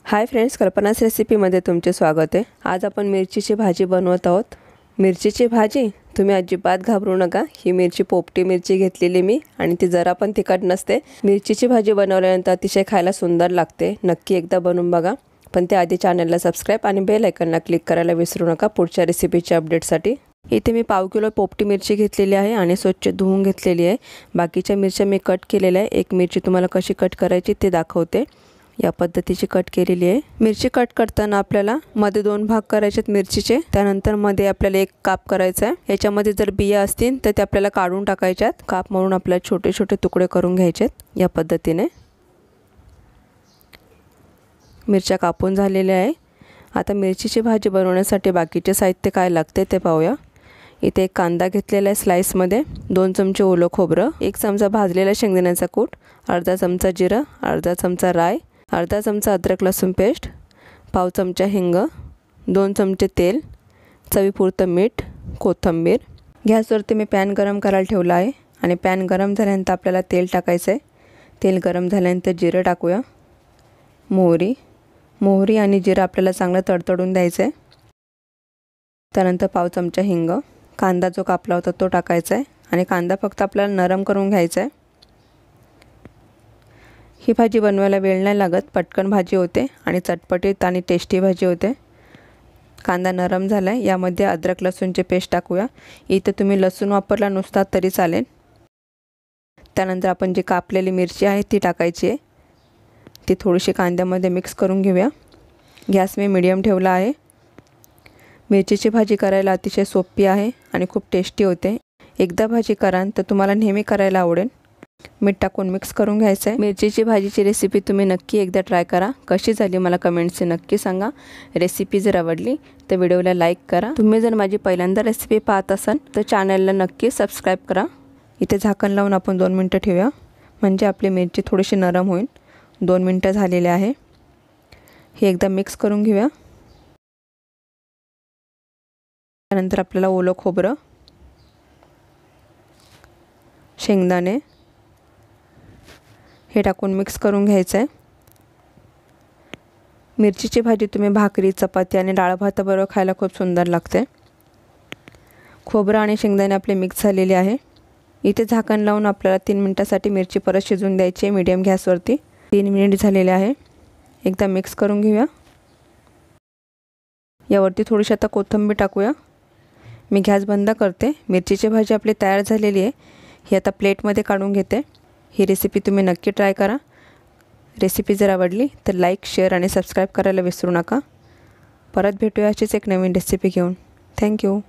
Hi friends, कल्पना's रेसिपीमध्ये तुमचे स्वागत आहे। आज आपण मिरचीची भाजी बनवत आहोत। मिरचीची भाजी तुम्ही अजिबात घाबरू नका। ही मिरची पोपटी मिरची घेतलेली मी आणि ती जरा पण तिखट नसते। मिरचीची भाजी बनवल्यानंतर अतिशय खायला सुंदर लागते। नक्की एकदा बनवून बघा। पण त्याआधी चॅनलला सबस्क्राइब आणि बेल आयकॉनला क्लिक करायला विसरू नका पुढच्या रेसिपीच्या अपडेटसाठी। इथे मी पाव किलो पोपटी मिरची घेतलेली आहे आणि स्वच्छ धुवून घेतलेली आहे। बाकीच्या मिरच्या मी कट केलेल्या आहे। एक मिरची तुम्हाला कशी कट करायची ते दाखवते। या पद्धतीची कट केलेली आहे। मिरची कट करताना आपल्याला मध्ये दोन भाग करायचे मिरचीचे। त्यानंतर मध्ये आपल्याला एक काप करायचा आहे। याच्यामध्ये जर बिया असतील तर ते आपल्याला काढून टाकायच्यात। काप म्हणून आपल्याला छोटे छोटे तुकडे करून घ्यायचेत। या पद्धतीने मिरच्या कापून झालेल्या आहे। आता मिरचीची भाजी बनवण्यासाठी बाकीचे साहित्य काय लागते ते पाहूया। इथे एक कांदा घेतलेला आहे स्लाइस मध्ये, 2 चमचे ओलं खोबरं, 1 चमचा भाजलेला शेंगदाण्याचा कूट, अर्धा चमचा जिरा, अर्धा चमचा राई, अर्धा चमचा अद्रक लसूण पेस्ट, पाव चमचा हिंग, 2 चमचे तेल, चवीपुरतं मीठ, कोथिंबीर। गॅसवरती मी पॅन गरम करायला ठेवला आहे आणि पॅन गरम झाल्यानंतर आपल्याला तेल टाकायचं आहे। तेल गरम झाल्यानंतर जिरं टाकूया, मोहरी आणि जिरं आपल्याला चांगलं तडतडून द्यायचं आहे। त्यानंतर पाव चमचा हिंग, कांदा जो कापला होता तो टाकायचा आहे आणि कांदा फक्त आपल्याला नरम करून घ्यायचा आहे। ही भाजी बनवायला वेळ नाही लागत, पटकन भाजी होते आणि चटपटीत आणि टेस्टी भाजी होते। कांदा नरम झाला आहे। यामध्ये अद्रक लसूणची पेस्ट टाकूया। इथे तुम्ही लसूण वापरला नुसता तरी चालेल। त्यानंतर आपण जी कापलेली मिरची आहे ती टाकायची आहे। ती थोडीशी कांद्यामध्ये मिक्स करून घेऊया। गॅस मी मीडियम ठेवला आहे। मिरचीची भाजी करायला अतिशय सोपी आहे आणि खूप टेस्टी होते। एकदा भाजी कराल तर तुम्हाला नेहमी करायला आवडेल। मीठ टाकून मिक्स करून घ्यायचं आहे। मिरचीची भाजीची रेसिपी तुम्ही नक्की एकदा ट्राय करा। कशी झाली मला कमेंट्सने नक्की सांगा। रेसिपी जर आवडली तर व्हिडिओला लाईक करा। तुम्ही जर माझी पहिल्यांदा रेसिपी पाहत असाल तर चॅनलला नक्की सबस्क्राइब करा। इथे झाकण लावून आपण 2 मिनिटं ठेवूया, म्हणजे आपली मिरची थोडीशी नरम होईल। 2 मिनिटं झालेले आहे। हे एकदा मिक्स करून घेऊया। त्यानंतर आपल्याला ओलं खोबरं, शेंगदाणे हे टाकून मिक्स करून घ्यायचं आहे। मिरचीची भाजी तुम्ही भाकरी, चपाती आणि डाळ भाताबरोबर खायला खूप सुंदर लागते। खोबरं आणि शेंगदाणे आपले मिक्स झालेले आहे। इथे झाकण लावून आपल्याला 3 मिनिटांसाठी मिरची परत शिजवून द्यायची आहे मीडियम गॅसवरती। 3 मिनिट झालेले आहे। एकदा मिक्स करून घेऊया। यावरती थोडीशी आता कोथिंबीर टाकूया। मी गॅस बंद करते। मिरचीची भाजी आपली तयार झालेली आहे। ही आता प्लेटमध्ये काढून घेते। ही रेसिपी तुम्ही नक्की ट्राय करा। रेसिपी जर आवडली तर लाईक, शेअर आणि सबस्क्राइब करायला विसरू नका। परत भेटूया अशीच एक नवीन रेसिपी घेऊन। थँक्यू।